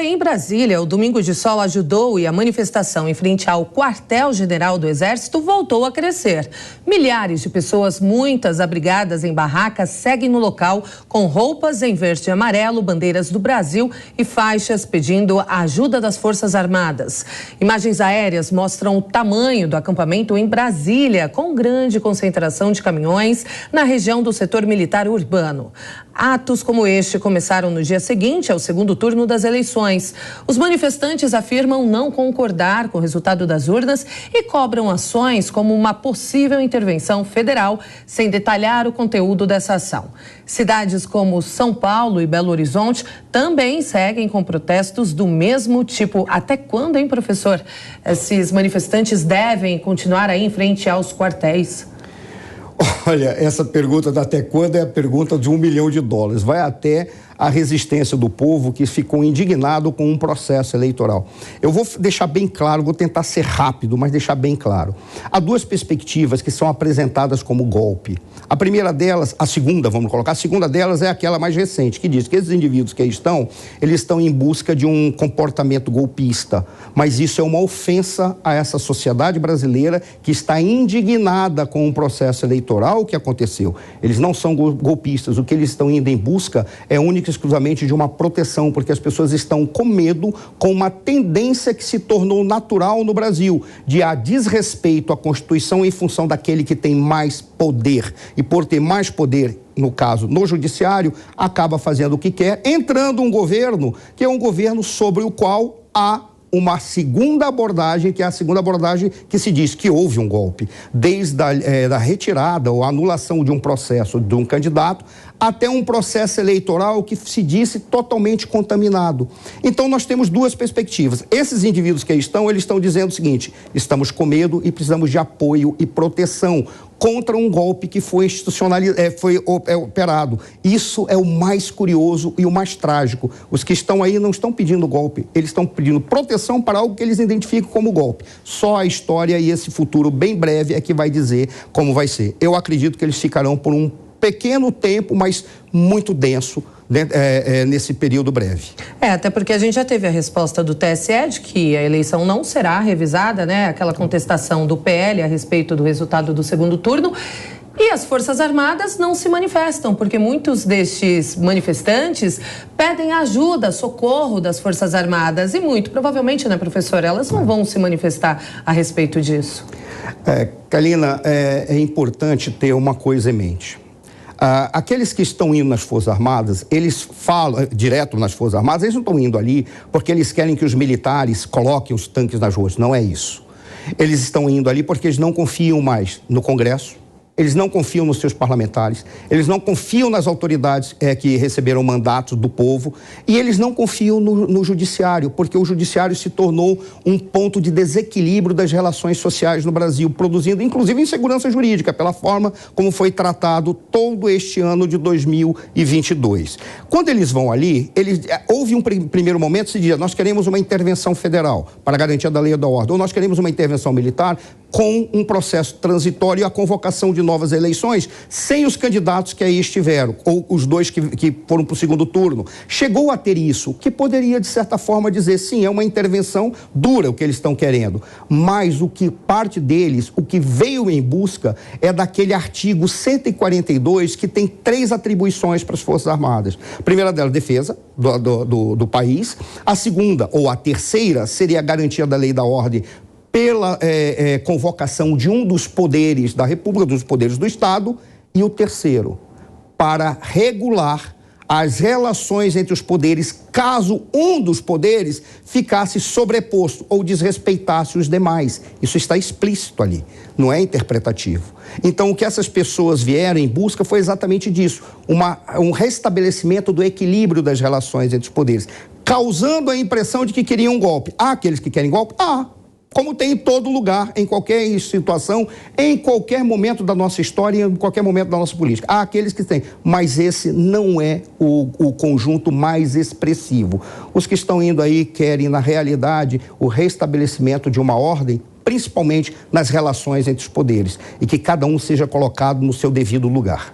em Brasília, o Domingo de Sol ajudou e a manifestação em frente ao Quartel-General do Exército voltou a crescer. Milhares de pessoas, muitas abrigadas em barracas, seguem no local com roupas em verde e amarelo, bandeiras do Brasil e faixas pedindo a ajuda das Forças Armadas. Imagens aéreas mostram o tamanho do acampamento em Brasília, com grande concentração de caminhões na região do setor militar urbano. Atos como este começaram no dia seguinte ao segundo turno das eleições. Os manifestantes afirmam não concordar com o resultado das urnas e cobram ações como uma possível intervenção federal, sem detalhar o conteúdo dessa ação. Cidades como São Paulo e Belo Horizonte também seguem com protestos do mesmo tipo. Até quando, hein, professor? Esses manifestantes devem continuar aí em frente aos quartéis? Olha, essa pergunta da até quando é a pergunta de $1 milhão. Vai até a resistência do povo que ficou indignado com um processo eleitoral. Eu vou deixar bem claro, vou tentar ser rápido, mas deixar bem claro. Há duas perspectivas que são apresentadas como golpe. A primeira delas, a segunda delas é aquela mais recente, que diz que esses indivíduos que aí estão, eles estão em busca de um comportamento golpista. Mas isso é uma ofensa a essa sociedade brasileira que está indignada com o processo eleitoral que aconteceu. Eles não são golpistas, o que eles estão indo em busca é única e exclusivamente de uma proteção, porque as pessoas estão com medo, com uma tendência que se tornou natural no Brasil, de há desrespeito à Constituição em função daquele que tem mais poder. E por ter mais poder, no caso, no judiciário, acaba fazendo o que quer, entrando um governo que é um governo sobre o qual há uma segunda abordagem, que é a segunda abordagem que se diz que houve um golpe, desde a retirada ou anulação de um processo de um candidato até um processo eleitoral que se disse totalmente contaminado. Então nós temos duas perspectivas. Esses indivíduos que aí estão, eles estão dizendo o seguinte: estamos com medo e precisamos de apoio e proteção contra um golpe que foi operado. Isso é o mais curioso e o mais trágico. Os que estão aí não estão pedindo golpe, eles estão pedindo proteção para algo que eles identificam como golpe. Só a história e esse futuro bem breve é que vai dizer como vai ser. Eu acredito que eles ficarão por um pequeno tempo, mas muito denso, nesse período breve. Até porque a gente já teve a resposta do TSE de que a eleição não será revisada, né? Aquela contestação do PL a respeito do resultado do segundo turno. E as Forças Armadas não se manifestam, porque muitos destes manifestantes pedem ajuda, socorro das Forças Armadas. E muito provavelmente, né, professora, elas não vão se manifestar a respeito disso. Kalina, é importante ter uma coisa em mente. Aqueles que estão indo nas Forças Armadas, eles falam direto nas Forças Armadas, eles não estão indo ali porque eles querem que os militares coloquem os tanques nas ruas. Não é isso. Eles estão indo ali porque eles não confiam mais no Congresso, eles não confiam nos seus parlamentares, eles não confiam nas autoridades que receberam mandatos do povo e eles não confiam no judiciário, porque o judiciário se tornou um ponto de desequilíbrio das relações sociais no Brasil, produzindo inclusive insegurança jurídica pela forma como foi tratado todo este ano de 2022. Quando eles vão ali, houve um primeiro momento, se dizia, nós queremos uma intervenção federal para garantia da lei e da ordem, ou nós queremos uma intervenção militar com um processo transitório e a convocação de novas eleições sem os candidatos que aí estiveram, ou os dois que foram para o segundo turno. Chegou a ter isso, que poderia, de certa forma, dizer, sim, é uma intervenção dura o que eles estão querendo, mas o que parte deles, o que veio em busca é daquele artigo 142 que tem 3 atribuições para as Forças Armadas. A primeira delas, defesa do país. A segunda, ou a terceira, seria a garantia da lei e da ordem pela convocação de um dos poderes da República, dos poderes do Estado, e o terceiro, para regular as relações entre os poderes, caso um dos poderes ficasse sobreposto ou desrespeitasse os demais. Isso está explícito ali, não é interpretativo. Então, o que essas pessoas vieram em busca foi exatamente disso, um restabelecimento do equilíbrio das relações entre os poderes, causando a impressão de que queriam um golpe. Há aqueles que querem golpe? Como tem em todo lugar, em qualquer situação, em qualquer momento da nossa história, em qualquer momento da nossa política. Há aqueles que têm, mas esse não é o conjunto mais expressivo. Os que estão indo aí querem, na realidade, o restabelecimento de uma ordem, principalmente nas relações entre os poderes, e que cada um seja colocado no seu devido lugar.